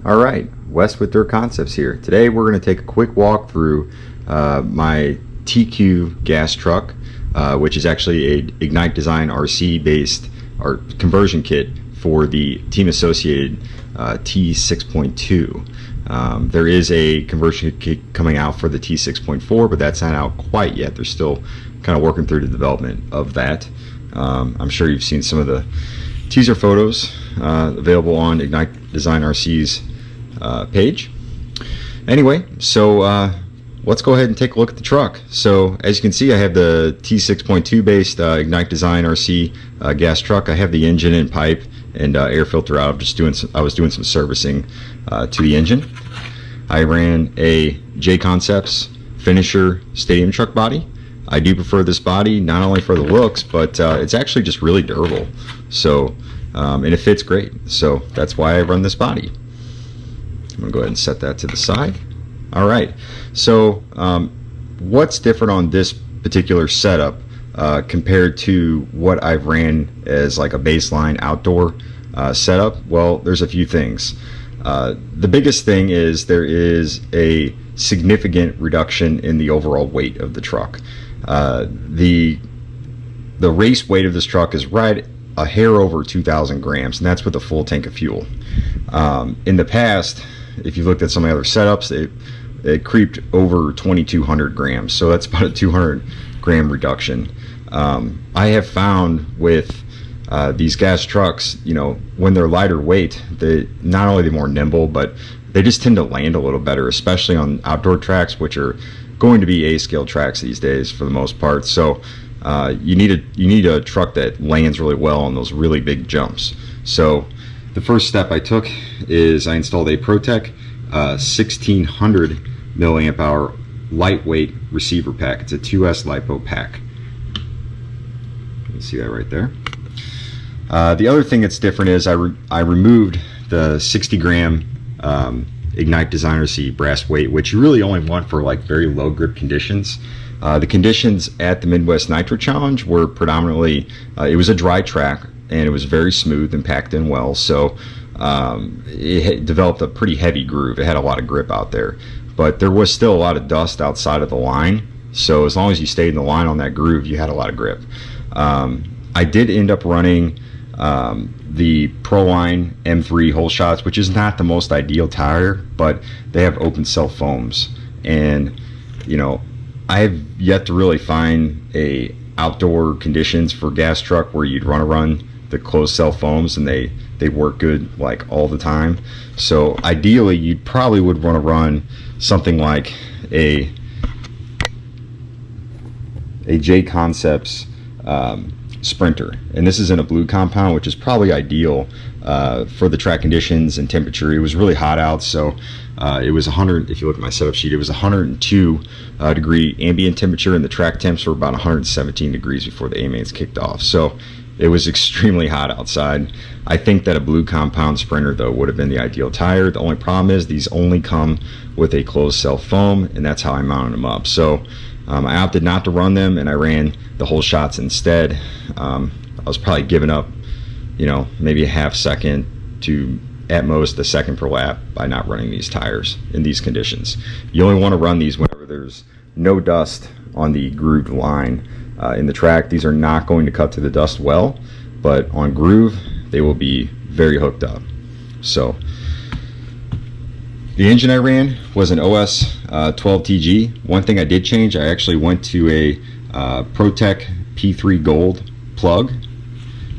Alright, Wes with Dirt Concepts here. Today we're going to take a quick walk through my TQ gas truck, which is actually a Ignite Design RC based conversion kit for the team associated T6.2. There is a conversion kit coming out for the T6.4, but that's not out quite yet. They're still kind of working through the development of that. I'm sure you've seen some of the teaser photos available on Ignite Design RC's page. Anyway, so let's go ahead and take a look at the truck. So as you can see, I have the T6.2 based Ignite Design RC gas truck. I have the engine and pipe and air filter out. I was doing some servicing to the engine. I ran a J Concepts Finisher Stadium truck body. I do prefer this body not only for the looks, but it's actually just really durable. So and it fits great. So that's why I run this body. I'm gonna go ahead and set that to the side. All right, so what's different on this particular setup compared to what I've ran as like a baseline outdoor setup? Well, there's a few things. The biggest thing is there is a significant reduction in the overall weight of the truck. The race weight of this truck is right a hair over 2,000 grams, and that's with a full tank of fuel. In the past, if you looked at some of the other setups, it creeped over 2,200 grams, so that's about a 200 gram reduction. I have found with these gas trucks, you know, when they're lighter weight, not only they're more nimble, but they just tend to land a little better, especially on outdoor tracks, which are going to be A-scale tracks these days for the most part. So you need a truck that lands really well on those really big jumps. So the first step I took is I installed a ProTek 1600 milliamp hour lightweight receiver pack. It's a 2S LiPo pack. You can see that right there. The other thing that's different is I removed the 60 gram Ignite Design RC brass weight, which you really only want for like very low grip conditions. The conditions at the Midwest Nitro Challenge were predominantly, it was a dry track and it was very smooth and packed in well, so it developed a pretty heavy groove. It had a lot of grip out there, but there was still a lot of dust outside of the line, so as long as you stayed in the line on that groove, you had a lot of grip. I did end up running the ProLine M3 hole shots, which is not the most ideal tire, but they have open cell foams, and you know, I have yet to really find a outdoor conditions for gas truck where you'd run the closed cell foams and they work good like all the time. So ideally you probably would want to run something like a J Concepts Sprinter, and this is in a blue compound, which is probably ideal for the track conditions and temperature. It was really hot out, so it was 100, if you look at my setup sheet, it was 102 degree ambient temperature, and the track temps were about 117 degrees before the A-mains kicked off. So it was extremely hot outside. I think that a blue compound Sprinter though would have been the ideal tire. The only problem is these only come with a closed cell foam, and that's how I mounted them up. So I opted not to run them, and I ran the whole shots instead. I was probably giving up, you know, maybe a half second to at most a second per lap by not running these tires in these conditions. You only want to run these whenever there's no dust on the grooved line in the track. These are not going to cut to the dust well, but on groove they will be very hooked up. So the engine I ran was an OS 12TG. One thing I did change, I actually went to a ProTek P3 Gold plug,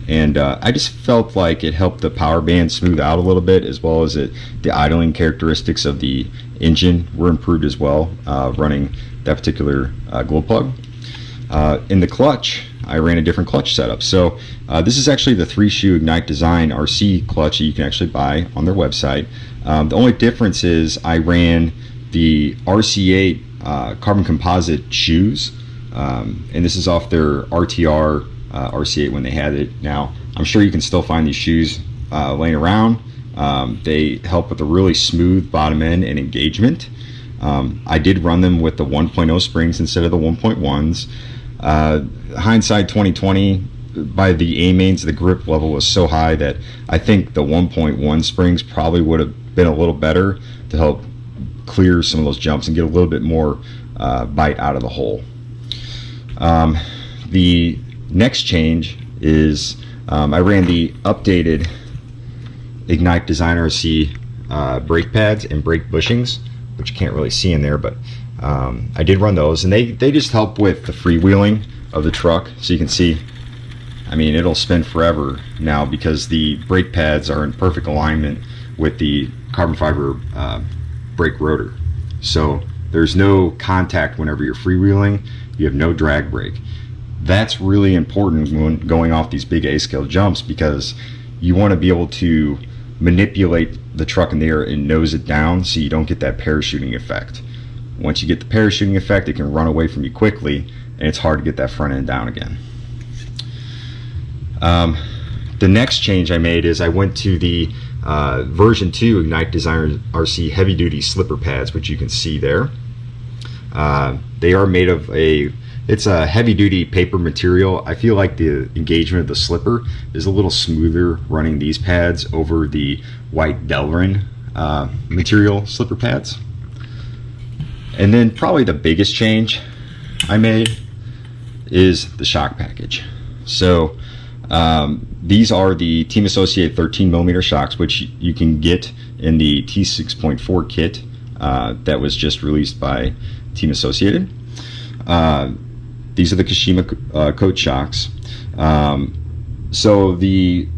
and I just felt like it helped the power band smooth out a little bit, as well as the idling characteristics of the engine were improved as well, running that particular glow plug. In the clutch, I ran a different clutch setup. So this is actually the 3-shoe Ignite Design RC clutch that you can actually buy on their website. The only difference is I ran the RC8 carbon composite shoes, and this is off their RTR RC8 when they had it. Now, I'm sure you can still find these shoes laying around. They help with a really smooth bottom end and engagement. I did run them with the 1.0 springs instead of the 1.1s. Hindsight 2020, by the A mains, the grip level was so high that I think the 1.1 springs probably would have been a little better to help clear some of those jumps and get a little bit more bite out of the hole. The next change is I ran the updated Ignite Design RC brake pads and brake bushings, which you can't really see in there, but I did run those, and they just help with the freewheeling of the truck. So you can see, I mean, it'll spin forever now because the brake pads are in perfect alignment with the carbon fiber brake rotor. So there's no contact whenever you're freewheeling. You have no drag brake. That's really important when going off these big A-scale jumps, because you want to be able to manipulate the truck in the air and nose it down so you don't get that parachuting effect. Once you get the parachuting effect, it can run away from you quickly, and it's hard to get that front end down again. The next change I made is I went to the version 2 Ignite Design RC heavy duty slipper pads, which you can see there. They are made of it's a heavy duty paper material. I feel like the engagement of the slipper is a little smoother running these pads over the white Delrin material slipper pads. And then probably the biggest change I made is the shock package. So these are the Team Associated 13mm shocks, which you can get in the T6.4 kit that was just released by Team Associated. These are the Kashima coat shocks. So the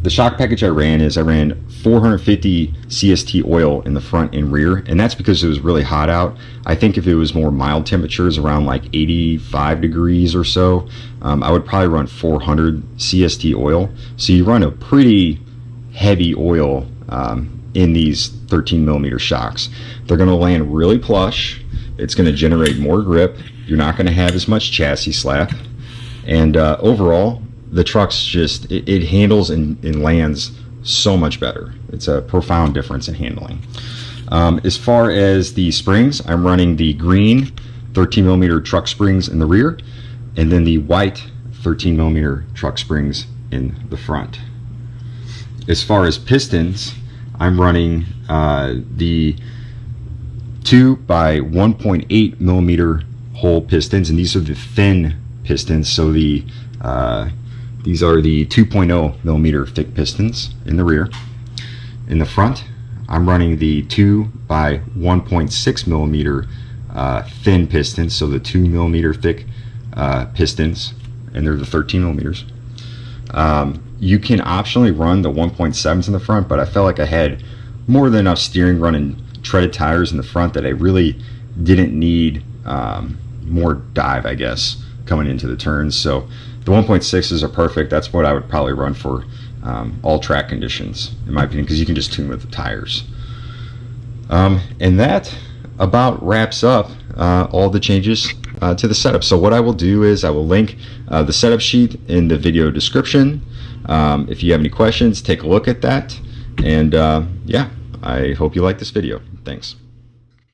shock package I ran 450 CST oil in the front and rear, and that's because it was really hot out. I think if it was more mild temperatures, around like 85 degrees or so, I would probably run 400 CST oil. So you run a pretty heavy oil in these 13mm shocks. They're going to land really plush. It's going to generate more grip. You're not going to have as much chassis slap, and overall the truck's just it handles and lands so much better. It's a profound difference in handling. As far as the springs, I'm running the green 13mm truck springs in the rear, and then the white 13mm truck springs in the front. As far as pistons, I'm running the 2 by 1.8mm hole pistons, and these are the thin pistons. So these are the 2.0mm thick pistons in the rear. In the front, I'm running the 2 by 1.6mm thin pistons, so the 2mm thick pistons, and they're the 13mm. You can optionally run the 1.7s in the front, but I felt like I had more than enough steering running treaded tires in the front that I really didn't need more dive, I guess, coming into the turns. So the 1.6s are perfect. That's what I would probably run for all track conditions, in my opinion, because you can just tune with the tires. And that about wraps up all the changes to the setup. So what I will do is I will link the setup sheet in the video description. If you have any questions, take a look at that. And yeah, I hope you like this video. Thanks.